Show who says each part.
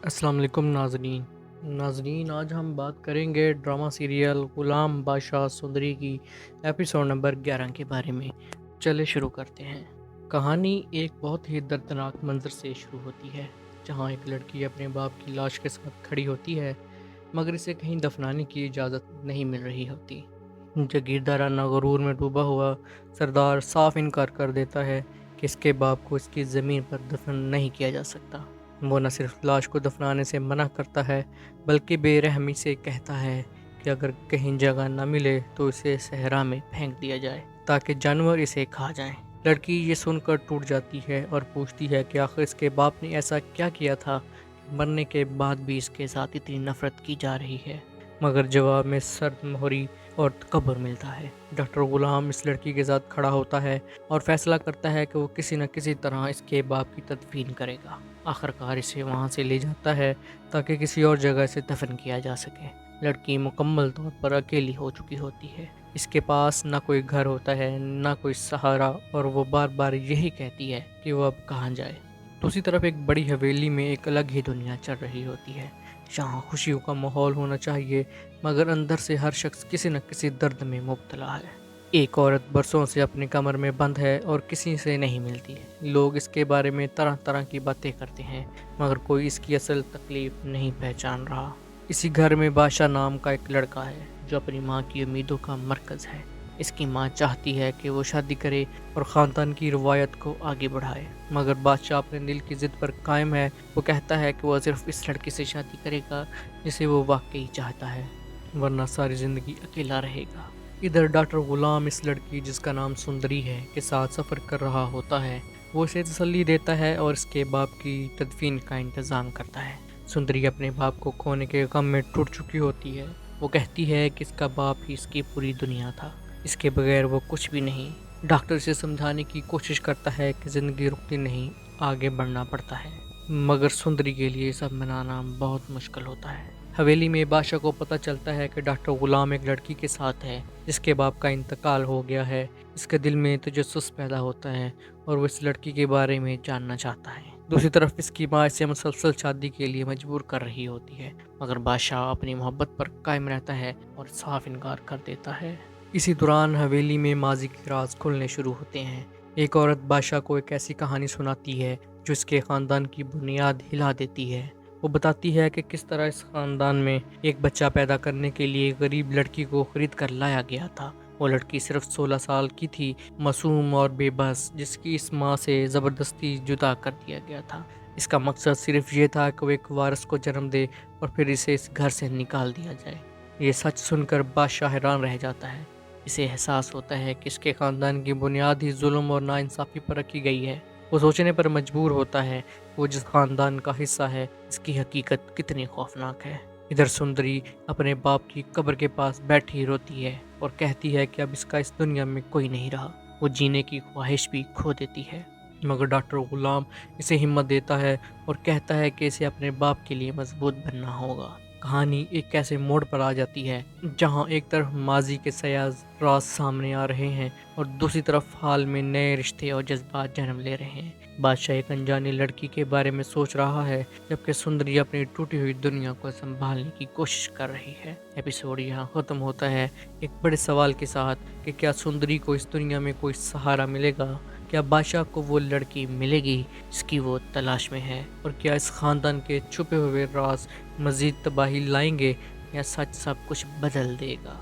Speaker 1: السلام علیکم ناظرین آج ہم بات کریں گے ڈرامہ سیریل غلام بادشاہ سندری کی ایپیسوڈ نمبر 11 کے بارے میں۔ چلے شروع کرتے ہیں۔ کہانی ایک بہت ہی دردناک منظر سے شروع ہوتی ہے، جہاں ایک لڑکی اپنے باپ کی لاش کے ساتھ کھڑی ہوتی ہے، مگر اسے کہیں دفنانے کی اجازت نہیں مل رہی ہوتی۔ جاگیردارانہ غرور میں ڈوبا ہوا سردار صاف انکار کر دیتا ہے کہ اس کے باپ کو اس کی زمین پر دفن نہیں کیا جا سکتا۔ وہ نہ صرف لاش کو دفنانے سے منع کرتا ہے، بلکہ بے رحمی سے کہتا ہے کہ اگر کہیں جگہ نہ ملے تو اسے صحرا میں پھینک دیا جائے تاکہ جانور اسے کھا جائیں۔ لڑکی یہ سن کر ٹوٹ جاتی ہے اور پوچھتی ہے کہ آخر اس کے باپ نے ایسا کیا کیا تھا کہ مرنے کے بعد بھی اس کے ساتھ اتنی نفرت کی جا رہی ہے، مگر جواب میں سرد مہری اور تکبر ملتا ہے۔ ڈاکٹر غلام اس لڑکی کے ساتھ کھڑا ہوتا ہے اور فیصلہ کرتا ہے کہ وہ کسی نہ کسی طرح اس کے باپ کی تدفین کرے گا۔ آخرکار اسے وہاں سے لے جاتا ہے تاکہ کسی اور جگہ سے دفن کیا جا سکے۔ لڑکی مکمل طور پر اکیلی ہو چکی ہوتی ہے۔ اس کے پاس نہ کوئی گھر ہوتا ہے، نہ کوئی سہارا، اور وہ بار بار یہی کہتی ہے کہ وہ اب کہاں جائے۔ دوسری طرف ایک بڑی حویلی میں ایک الگ ہی دنیا چل رہی ہوتی ہے، جہاں خوشیوں کا ماحول ہونا چاہیے، مگر اندر سے ہر شخص کسی نہ کسی درد میں مبتلا ہے۔ ایک عورت برسوں سے اپنے کمر میں بند ہے اور کسی سے نہیں ملتی۔ لوگ اس کے بارے میں طرح طرح کی باتیں کرتے ہیں، مگر کوئی اس کی اصل تکلیف نہیں پہچان رہا۔ اسی گھر میں بادشاہ نام کا ایک لڑکا ہے جو اپنی ماں کی امیدوں کا مرکز ہے۔ اس کی ماں چاہتی ہے کہ وہ شادی کرے اور خاندان کی روایت کو آگے بڑھائے، مگر بادشاہ اپنے دل کی ضد پر قائم ہے۔ وہ کہتا ہے کہ وہ صرف اس لڑکی سے شادی کرے گا جسے وہ واقعی چاہتا ہے، ورنہ ساری زندگی اکیلا رہے گا۔ ادھر ڈاکٹر غلام اس لڑکی جس کا نام سندری ہے کے ساتھ سفر کر رہا ہوتا ہے۔ وہ اسے تسلی دیتا ہے اور اس کے باپ کی تدفین کا انتظام کرتا ہے۔ سندری اپنے باپ کو کھونے کے غم میں ٹوٹ چکی ہوتی ہے۔ وہ کہتی ہے کہ اس کا باپ ہی اس کی پوری دنیا تھا، اس کے بغیر وہ کچھ بھی نہیں۔ ڈاکٹر اسے سمجھانے کی کوشش کرتا ہے کہ زندگی رکتی نہیں، آگے بڑھنا پڑتا ہے، مگر سندری کے لیے سب منانا بہت مشکل ہوتا ہے۔ حویلی میں بادشاہ کو پتہ چلتا ہے کہ ڈاکٹر غلام ایک لڑکی کے ساتھ ہے جس کے باپ کا انتقال ہو گیا ہے۔ اس کے دل میں تجسس پیدا ہوتا ہے اور وہ اس لڑکی کے بارے میں جاننا چاہتا ہے۔ دوسری طرف اس کی ماں اسے مسلسل شادی کے لیے مجبور کر رہی ہوتی ہے، مگر بادشاہ اپنی محبت پر قائم رہتا ہے اور صاف انکار کر دیتا ہے۔ اسی دوران حویلی میں ماضی کے راز کھلنے شروع ہوتے ہیں۔ ایک عورت بادشاہ کو ایک ایسی کہانی سناتی ہے جو اس کے خاندان کی بنیاد ہلا دیتی ہے۔ وہ بتاتی ہے کہ کس طرح اس خاندان میں ایک بچہ پیدا کرنے کے لیے ایک غریب لڑکی کو خرید کر لایا گیا تھا۔ وہ لڑکی صرف 16 سال کی تھی، معصوم اور بے بس، جس کی اس ماں سے زبردستی جدا کر دیا گیا تھا۔ اس کا مقصد صرف یہ تھا کہ وہ ایک وارث کو جنم دے اور پھر اسے اس گھر سے نکال دیا جائے۔ یہ سچ سن کر بادشاہ حیران رہ جاتا ہے۔ اسے احساس ہوتا ہے کہ اس کے خاندان کی بنیاد ہی ظلم اور ناانصافی پر رکھی گئی ہے۔ وہ سوچنے پر مجبور ہوتا ہے کہ وہ جس خاندان کا حصہ ہے اس کی حقیقت کتنی خوفناک ہے۔ ادھر سندری اپنے باپ کی قبر کے پاس بیٹھی روتی ہے اور کہتی ہے کہ اب اس کا اس دنیا میں کوئی نہیں رہا۔ وہ جینے کی خواہش بھی کھو دیتی ہے، مگر ڈاکٹر غلام اسے ہمت دیتا ہے اور کہتا ہے کہ اسے اپنے باپ کے لیے مضبوط بننا ہوگا۔ کہانی ایک ایسے موڑ پر آ جاتی ہے جہاں ایک طرف ماضی کے سیاہ راز سامنے آ رہے ہیں اور دوسری طرف حال میں نئے رشتے اور جذبات جنم لے رہے ہیں۔ بادشاہ ایک انجانی لڑکی کے بارے میں سوچ رہا ہے، جبکہ سندری اپنی ٹوٹی ہوئی دنیا کو سنبھالنے کی کوشش کر رہی ہے۔ ایپیسوڈ یہاں ختم ہوتا ہے ایک بڑے سوال کے ساتھ کہ کیا سندری کو اس دنیا میں کوئی سہارا ملے گا؟ کیا بادشاہ کو وہ لڑکی ملے گی جس کی وہ تلاش میں ہے؟ اور کیا اس خاندان کے چھپے ہوئے راز مزید تباہی لائیں گے یا سچ سب کچھ بدل دے گا؟